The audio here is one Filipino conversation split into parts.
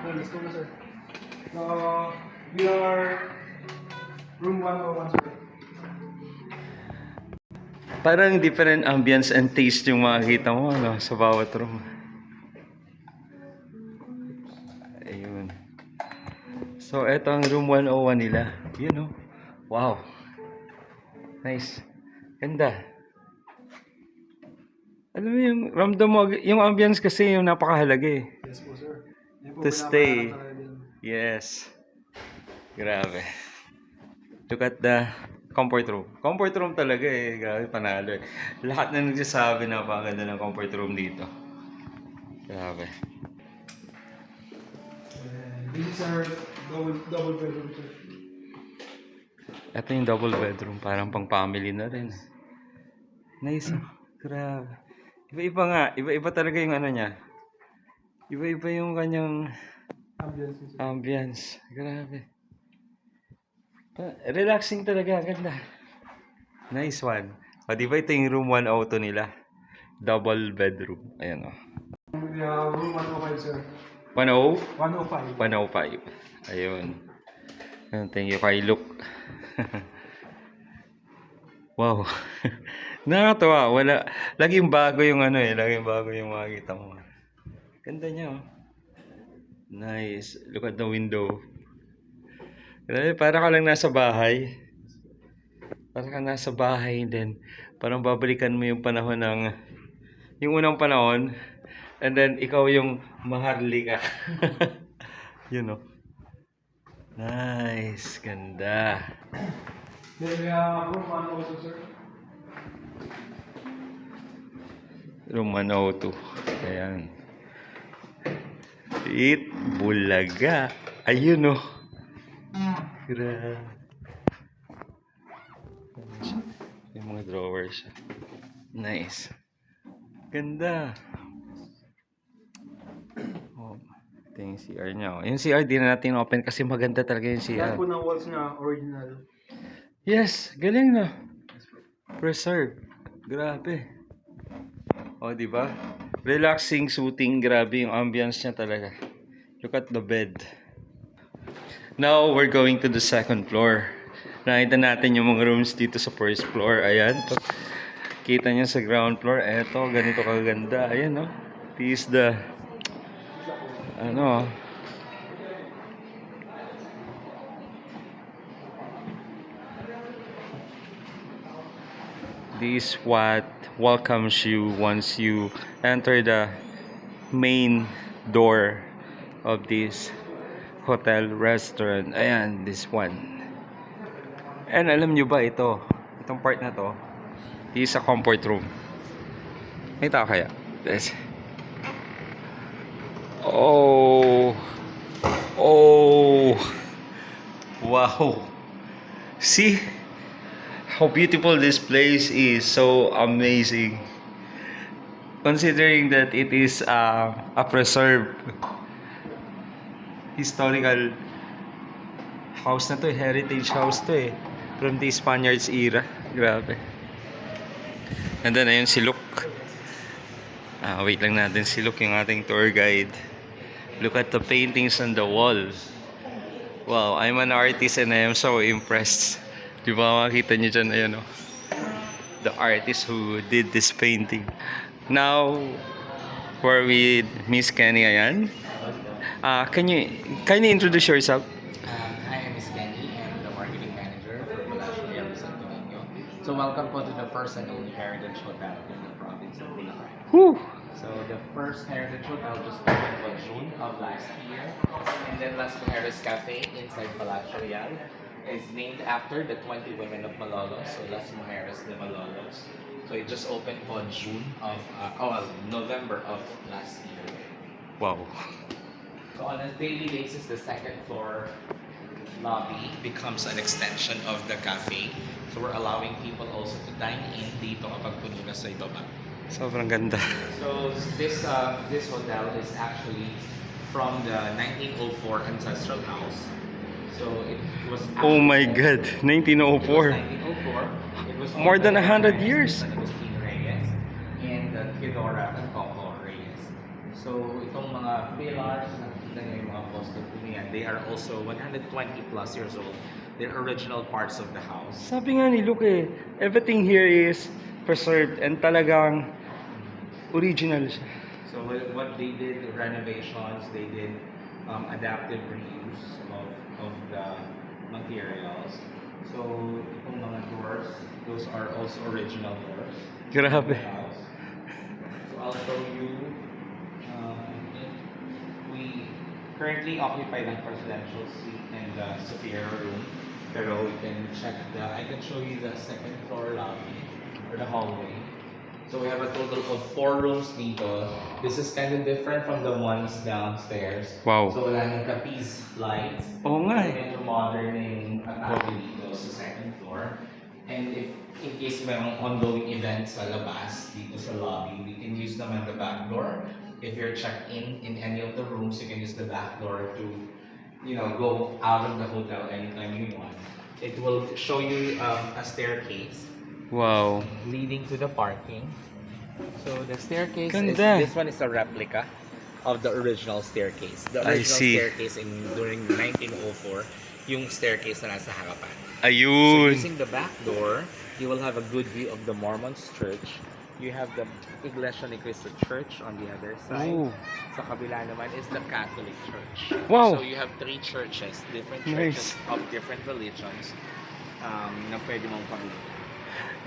Okay, let's go na, sir. We are room 101, sir. Parang different ambience and taste yung makikita mo, ano, sa bawat room. Ayun. So, eto ang room 101 nila. Yun, oh. Wow. Nice. Ganda. Alam mo yung ramdam mo, yung ambience kasi yung napakahalaga eh. Yes po, sir. Yan po, To stay. pinapakanan talaga din. Yes. Grabe. Look at the comfort room. Comfort room talaga eh. Grabe, panalo eh. Lahat na nagsasabi na napakaganda ng comfort room dito. Grabe. This is our double bedroom, sir. Ito yung double bedroom. Parang pang family na rin. Nice. Oh. Grabe. Iba-iba nga. Iba-iba talaga yung ano niya. Iba-iba yung kanyang Ambience, sir. ambience. Grabe. Relaxing talaga. Ganda. Nice one. O, di ba ito yung room 102 nila? Double bedroom. Ayan o. Room 105, sir. 10? 105. 105. Ayun. Thank you kay Luke. Wow. Nakakatawa. Wala. Laging bago yung ano eh. Laging bago yung makikita mo. Ganda niya oh. Nice. Look at the window. Grabe, para ka lang nasa bahay. Para ka nasa bahay then parang babalikan mo yung panahon ng yung unang panahon and then ikaw yung maharlika. You know. Nice. Ganda. Then we have room 102, sir. Room 102. Ayan. It Bulaga. Ayun oh. Grabe. Yung mga drawers. Nice. Ganda. Oh, ito yung CR niya. Oh. Yung CR di na natin open kasi maganda talaga yung CR. Lahat po ng walls niya, original. Yes, galing na. Preserve. Grabe. Oh, di ba? Relaxing, soothing, grabe yung ambience niya talaga. Look at the bed. Now, we're going to the second floor. Nakita natin yung mga rooms dito sa first floor. Ayan. Kita niyo sa ground floor. Eto, ganito kaganda. Ayan, no? This is the... Ano, this what welcomes you once you enter the main door of this hotel restaurant. Ayan, this one. And alam nyo ba ito? Itong part na to, this is a comfort room. May tao kaya? Yes. Oh. Oh. Wow. See how beautiful this place is. So amazing. Considering that it is a preserved historical house na to, heritage house to eh. From the Spaniards era. Grabe. And then ayun si Luke. Wait lang natin si Luke, yung ating tour guide. Look at the paintings on the wall. Wow, I'm an artist and I am so impressed. Di ba makikita nyo dyan, ayan o. The artist who did this painting. Now, we're with Miss Kenny, ayan. Can you introduce yourself? Hi, I'm Miss Kenny. I'm the marketing manager for Palacio Real Santo Niño. So welcome po to the first and only Heritage Hotel in the province of Bulacan. Whew. So the first Heritage Hotel just opened in June of last year. And then Las Mujeres Cafe inside Palacio Real is named after the 20 women of Malolos. So Las Mujeres de Malolos. So it just opened on November of last year. Wow. So on a daily basis, the second floor lobby becomes an extension of the cafe. So we're allowing people also to dine in dito kapag puno na sa ibaba. Sobrang ganda. So this hotel is actually from the 1904 ancestral house. So it was Oh my God, It was 1904. 1904. It was More than 100 owned by years. Agustin Reyes and Theodora and Coco Reyes. So So, itong mga pillars, nakikita niyo yung mga poste po niyan, they are also 120 plus years old. They're original parts of the house. Sabi nga ni Luke eh, everything here is preserved and talagang original siya. So, what they did, renovations, they did adaptive reuse of the materials. So, itong mga doors, those are also original doors. Grabe. House. So I'll show you. We currently occupy the presidential suite and the superior room. Pero we can check I can show you the second floor lobby or the hallway. So we have a total of 4 rooms dito. This is kind of different from the ones downstairs. Wow. So wala nang capiz lights. Oo nga eh. Medyo modern yung atake dito sa second floor. And if in case mayroong ongoing events sa labas, dito sa lobby, we can use naman the back door. If you're checked in any of the rooms, you can use the back door to, go out of the hotel anytime you want. It will show you a staircase Wow. leading to the parking. So the staircase Ganda. this one is a replica of the original staircase. The I original see. staircase during 1904, yung staircase na nasa harapan. So Ayun. using the back door, you will have a good view of the Mormons church. You have the Iglesia ni Cristo church on the other side. Oh. Sa kabila naman is the Catholic church. Wow. So you have 3 churches, different Nice. churches of different religions na pwede mong pamilya.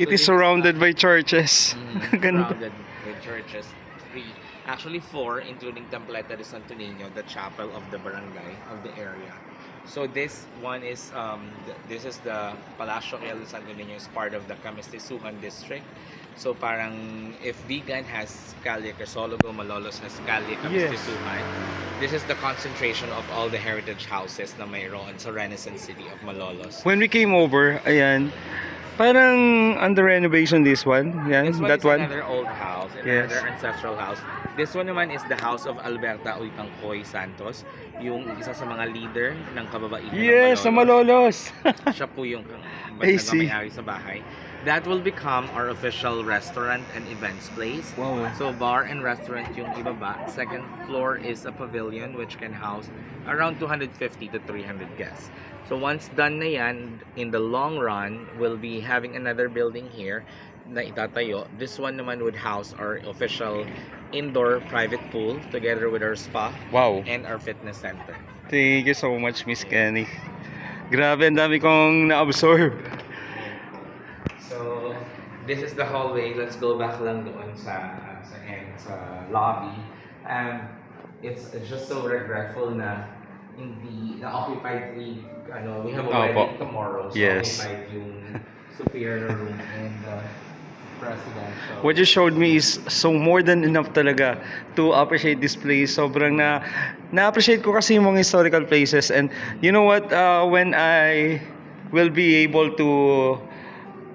It is surrounded by churches. Ganda. Surrounded with churches. 3. Actually 4, including Templeta de Santo Niño, the chapel of the barangay of the area. So this one is this is the Palacio Real de Santo Niño, is part of the Camistisuhan district. So parang if Vigan has Calle Crisologo, Malolos has Calle Camistisuhan. This is the concentration of all the heritage houses na mayroon sa Renaissance city of Malolos. When we came over, ayan, parang under renovation this one. Yan, This one that is one. another old house, Yes. another ancestral house. This one naman is the house of Alberta Uytangcoy Santos, yung isa sa mga leader ng kababaihan Yes, sa ng Malolos. Siya po yung I see. nagmamayari sa bahay. That will become our official restaurant and events place. Wow. So bar and restaurant yung ibaba. Second floor is a pavilion which can house around 250 to 300 guests. So once done na yan, in the long run, we'll be having another building here na itatayo. This one naman would house our official indoor private pool together with our spa Wow. and our fitness center. Thank you so much, Miss Kenny. Grabe, ang dami kong na-absorb. So, this is the hallway. Let's go back lang doon sa lobby. It's just so regretful na hindi na-occupied we have a wedding tomorrow. So Yes. occupied yung superior room and presidential. What you showed me is so more than enough talaga to appreciate this place. Sobrang na-appreciate ko kasi yung mga historical places. And you know what, when I will be able to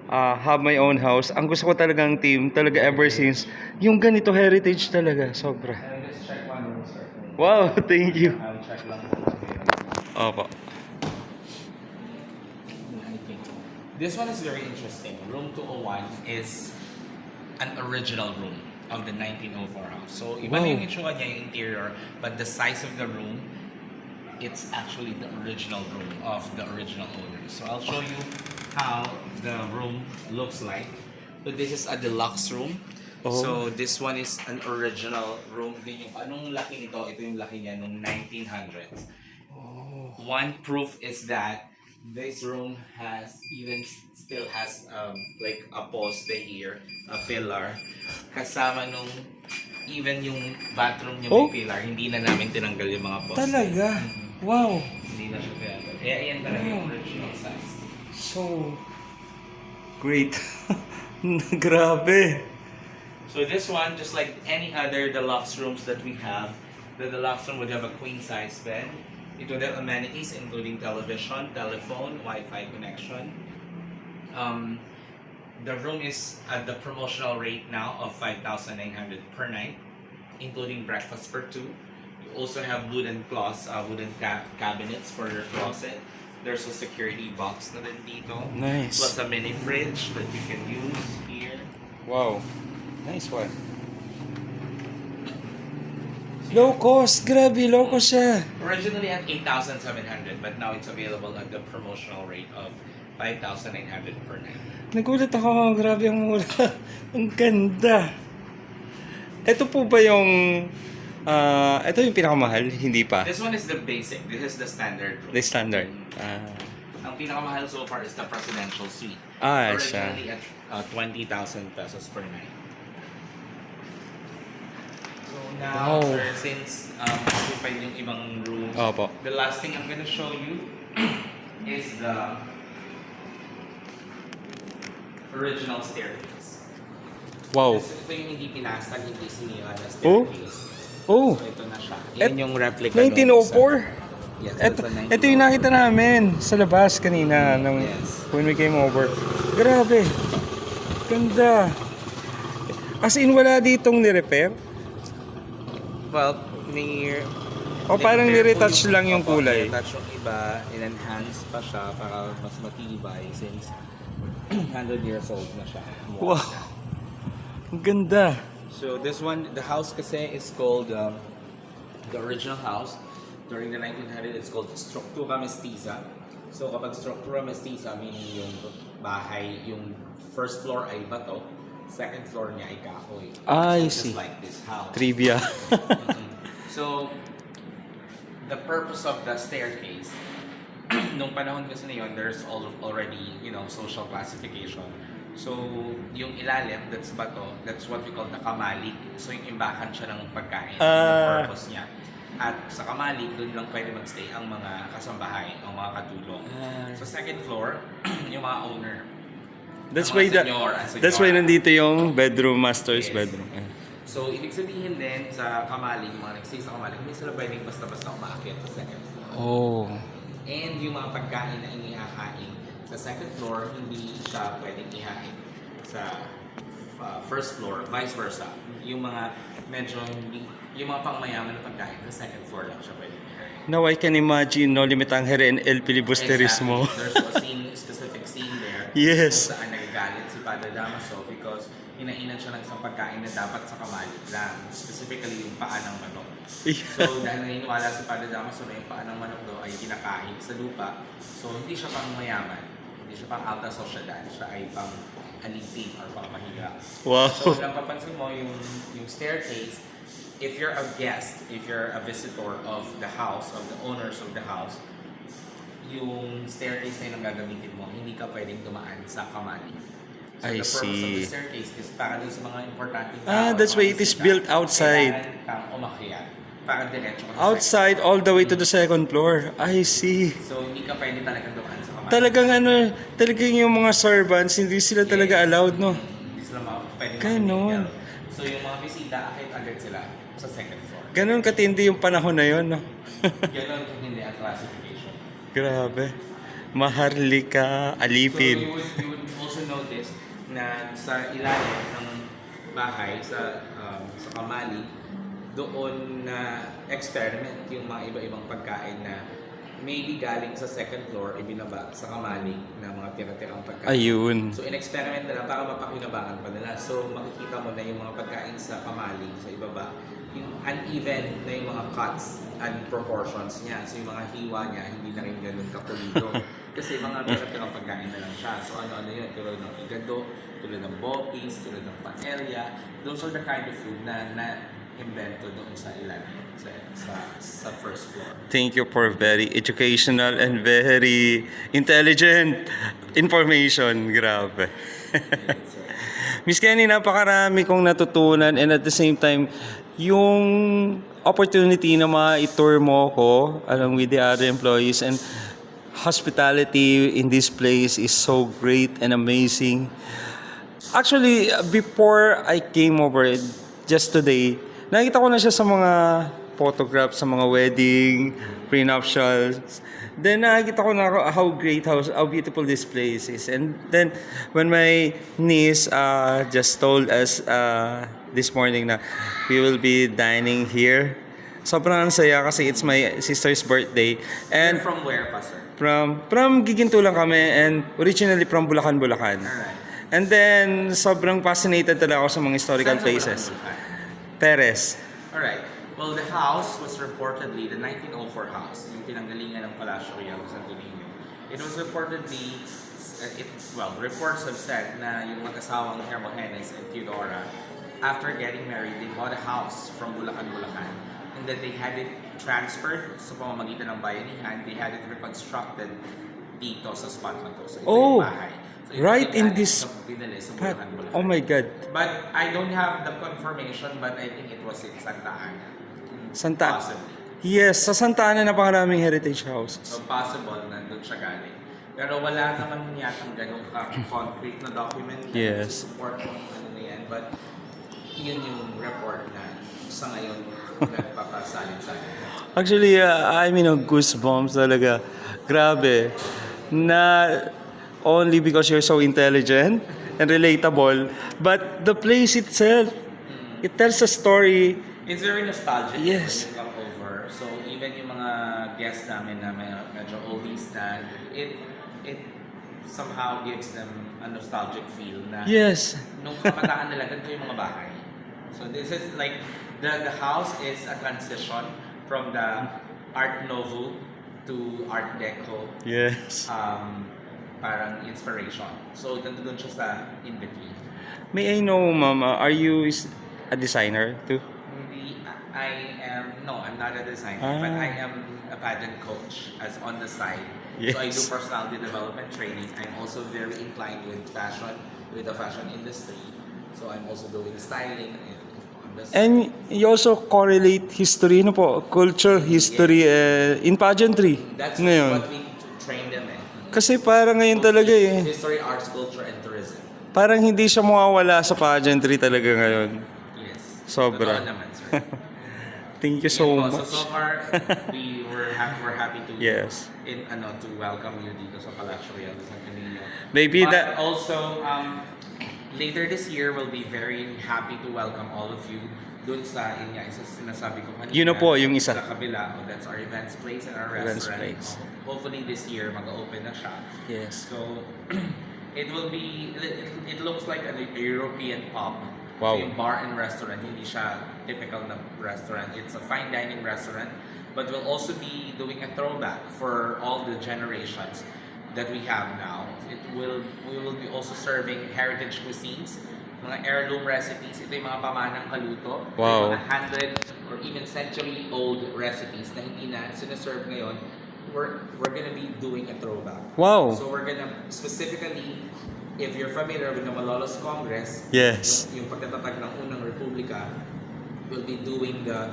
have my own house, ang gusto ko talagang team, talaga ever since, yung ganito heritage talaga, sobra. I'll just check one room, sir. Wow, thank you. I'll check lang kung Opo. This one is very interesting. Room 201 is an original room of the 1904 house. So, iba Wow. na yung itsura niya, yung interior, but the size of the room, it's actually the original room of the original owner. So, I'll show you how the room looks like. So, this is a deluxe room. Oh. So, this one is an original room. Din yung, anong laki nito? Ito yung laki niya nung 1900s. One proof is that this room still has like a poste here, a pillar. Kasama nung even yung bathroom niya Oh. may pillar, hindi na namin tinanggal yung mga poste. Talaga? Wow. Hindi na siya tinanggal. Kaya ayan talaga yung original size. So great. Grabe. So this one, just like any other deluxe rooms that we have, the deluxe room would have a queen size bed. It would have amenities including television, telephone, Wi-Fi connection. The room is at the promotional rate now of 5,900 per night, including breakfast for 2. You also have wooden cabinets for your closet. There's a security box na rin dito. Nice. Plus a mini fridge that you can use here. Wow. Nice one. Low cost. Grabe, low cost siya. Originally at 8,700, but now it's available at the promotional rate of 5,900 per night. Nagulat ako. Grabe ang mura. Ang ganda. Ito po ba yung... ito yung pinakamahal? Hindi pa. This one is the basic. This is the standard room. The standard. Ang pinakamahal so far is the presidential suite. Siya. Originally at 20,000 pesos per night. So now, Wow. sir, since occupied yung ibang rooms, Opo. the last thing I'm gonna show you is the original staircase. Wow. Ito yung hindi pinastag, hindi sinira na Oh. staircase. Oh. So ito na siya. Et- Yan yung replica. 1904. Yes, Ito, that's a ito yung nakita namin sa labas kanina nung Yes. when we came over. Grabe. Ganda. As in, wala ditong ni-repair? Well, may... O parang ni-retouch lang yung kulay? Retouch yung iba, in-enhance pa siya para mas matibay since 100 years old na siya. Wow. Ang ganda. So this one, the house kasi is called the original house. During the 1900s, it's called Structura Mestiza. So kapag Structura Mestiza, meaning yung bahay, yung first floor ay bato, second floor niya ay kahoy. I So see. just like this house. Trivia. So, the purpose of the staircase, nung panahon kasi na yun, there's already, social classification. So, yung ilalim, that's bato, that's what we call the kamalik. So, yung imbakan siya ng pagkain, yung purpose niya. At sa kamalik, doon lang pwede magstay ang mga kasambahay, ang mga katulong. Sa second floor, yung mga owner. That's ang why mga senyor. that's why nandito yung bedroom, master's Yes. bedroom. So, ibig sabihin din sa kamalik, yung mga nag-stay sa kamalik, hindi sila pwedeng basta-basta umaakyat sa second floor. Oh. And yung mga pagkain na inihahain sa second floor, hindi siya pwedeng ihain sa first floor, vice versa. Yung mga medyo yung mga pangmayaman na pagkain sa second floor lang siya pwedeng ihain. Now I can imagine No Limitangere and El Filibusterismo. Exactly. There's a specific scene there Yes. kung saan nagagalit si Padre Damaso because hinainan siya ng isang pagkain na dapat sa kamalik lang. Specifically yung paa ng manok. So dahil naniniwala si Padre Damaso na yung paa ng manok daw ay kinakain sa lupa. So hindi siya pang mayaman. Hindi siya pang alta sosyedad. Siya ay pang alipin or pang mahirap. Wow. So lang papansin mo yung staircase, if you're a guest, if you're a visitor of the house, of the owners of the house, yung staircase na yun ang gagamitin mo, hindi ka pwedeng dumaan sa kamali. So I the purpose of see. the staircase is para dun sa mga importanteng That's why it is built outside. Kailangan kang umakyat para diretso ka sa Outside all the way to the second floor. I see. second. So hindi ka pwede talagang dumaan sa kamali. Talagang yung mga servants, hindi sila talaga allowed, no? Hindi sila pwede Ganon. makinig. So yung mga bisita, akit agad sila sa second floor. Ganon katindi yung panahon na yun, no? Ganon kung hindi ang classification. Grabe. Maharlika, So alipin. you would also notice na sa ilalim ng bahay, sa kamali, doon na experiment yung mga iba-ibang pagkain na maybe galing sa second floor, ibinaba sa kamali na mga tira-tirang pagkain. Ayun. So in-experiment nila para mapakinabangan pa nila. So makikita mo na yung mga pagkain sa kamali, sa ibaba, yung uneven na yung mga cuts and proportions niya. So yung mga hiwa niya, hindi na rin ganun kapulido. Kasi mga tira-tirang pagkain na lang siya. So ano-ano yun, tulad ng igado, tulad ng bopis, tulad ng paella. Those are the kind of food na invento doon sa ilalim, sa first floor. Thank you for very educational and very intelligent information. Grabe. Miss Kenny, napakarami kong natutunan and at the same time, yung opportunity na ma-tour mo ko along with the other employees and hospitality in this place is so great and amazing. Actually, before I came over just today, nakita ko na siya sa mga photographs, sa mga wedding, prenuptials. Then nakita ko na how great, how beautiful this place is. And then when my niece just told us this morning na we will be dining here, sobrang ang saya kasi it's my sister's birthday. And You're from where pa, sir? from Giginto lang kami and originally from Bulacan. Alright. And then sobrang fascinated talaga ako sa mga historical Saan sa places. Bulacan? Perez. Alright. Well, the house was reportedly the 1904 house, yung pinanggalingan ng Palacio Real de Santo Niño. It was reportedly, reports have said na yung mag-asawang Hermogenes and Theodora, after getting married, they bought a house from Bulacan, Bulacan. And then they had it transferred sa pamamagitan ng bayanihan. They had it reconstructed dito sa spot na to. So ito Oh, yung bahay. So, ito right yung in galing this sa Pinales, sa Pat, Bulacan, Bulacan. oh my God. But I don't have the confirmation, but I think it was in Santa Ana. Santa. Possibly. Yes, sa Santa Ana napakaraming heritage houses. So possible na doon siya galing. Pero wala naman yatang ganun concrete na document na Yes. support kung ano na yan. But yun yung report na sa ngayon nagpapasalin-salin. Actually, I mean, goosebumps talaga. Grabe. Na only because you're so intelligent and relatable, but the place itself, it tells a story. It's very nostalgic Yes. when you come over. So even yung mga guests namin na medyo oldies na, it somehow gives them a nostalgic feel na Yes. nung kabataan nila, ganito yung mga bahay. So this is like, the house is a transition from the Art Nouveau to Art Deco, Yes. parang inspiration. So nandun siya sa in-between. May I know, Mama, are you a designer too? I'm not a designer, Ah. but I am a pageant coach as on the side. So I do Yes. personality development training. I'm also very inclined with fashion, with the fashion industry. So I'm also doing styling and on the side. And you also correlate history, no po, culture, history, in pageantry. That's Ngayon. what we train them in. Kasi parang ngayon talaga eh. History, arts, culture, and tourism. Parang hindi siya mawawala sa pageantry talaga ngayon. Yes. Sobra. Totoo naman, sir. Thank you so Yun po. much. So far, we're happy to Yes. to welcome you dito sa Palacio Real de Santo Niño. Maybe But that... also later this year we'll be very happy to welcome all of you dun sa isa sinasabi ko kanina. Yun na po, yung isa. Sa kabila, that's our events place and our Events restaurant. place. Hopefully this year mag-open na siya. Yes. So it looks like a European pub. Wow. So yung bar and restaurant, hindi siya typical na restaurant. It's a fine dining restaurant. But we'll also be doing a throwback for all the generations that we have now. We will be also serving heritage cuisines, mga heirloom recipes. Ito yung mga pamanang kaluto. Ito Wow. yung mga 100 or even century-old recipes na hindi na sinaserve ngayon. We're gonna be doing a throwback. Wow. So we're gonna specifically, if you're familiar with the Malolos Congress, Yes. yung pagkatatag ng unang republika, we'll be doing the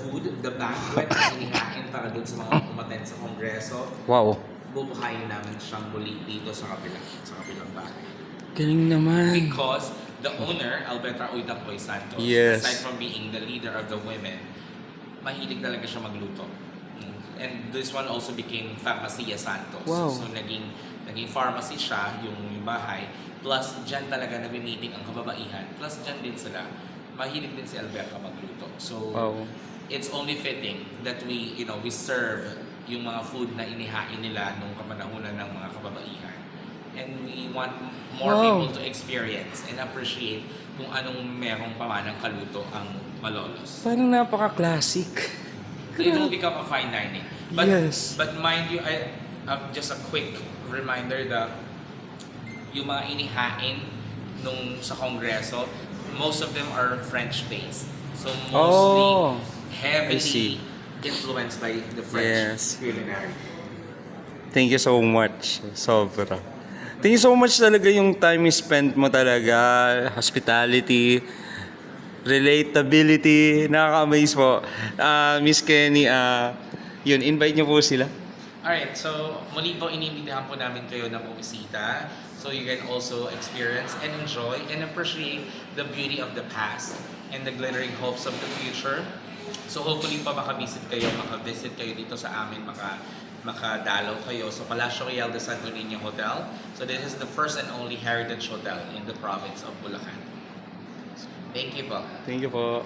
food, the banquet na inihain para dun sa mga umaten sa kongreso. Wow. Bubuhayin namin siyang muli dito sa kabilang bahay. Galing naman. Because the owner, Alberta Uydapoy Santos, Yes. aside from being the leader of the women, mahilig talaga siya magluto. And this one also became Farmacia Santos. Wow. So naging pharmacy siya, yung bahay. Plus, dyan talaga nag-meeting ang kababaihan. Plus, dyan din sila. Mahilig din si Alberta magluto. So, Wow. it's only fitting that we serve yung mga food na inihain nila nung kapanahunan ng mga kababaihan. And we want more Wow. people to experience and appreciate kung anong merong pamanang kaluto ang Malolos. Parang napaka-classic. It will become a fine dining. But, Yes. But mind you, just a quick reminder that yung mga inihain nung sa Kongreso, most of them are French-based. So mostly Oh, I see. heavily influenced by the French Yes. culinary. Thank you so much. Sobra. Thank you so much talaga yung time you spent mo talaga. Hospitality, relatability. Nakaka-amaze po. Miss Kenny, yun, invite niyo po sila. Alright, so muli po inimbitahan po namin kayo na bumisita so you can also experience and enjoy and appreciate the beauty of the past and the glittering hopes of the future. So hopefully pa makavisit kayo dito sa amin, makadalaw kayo sa Palacio Real de Santo Niño Hotel. So this is the first and only heritage hotel in the province of Bulacan. Thank you po. Thank you po.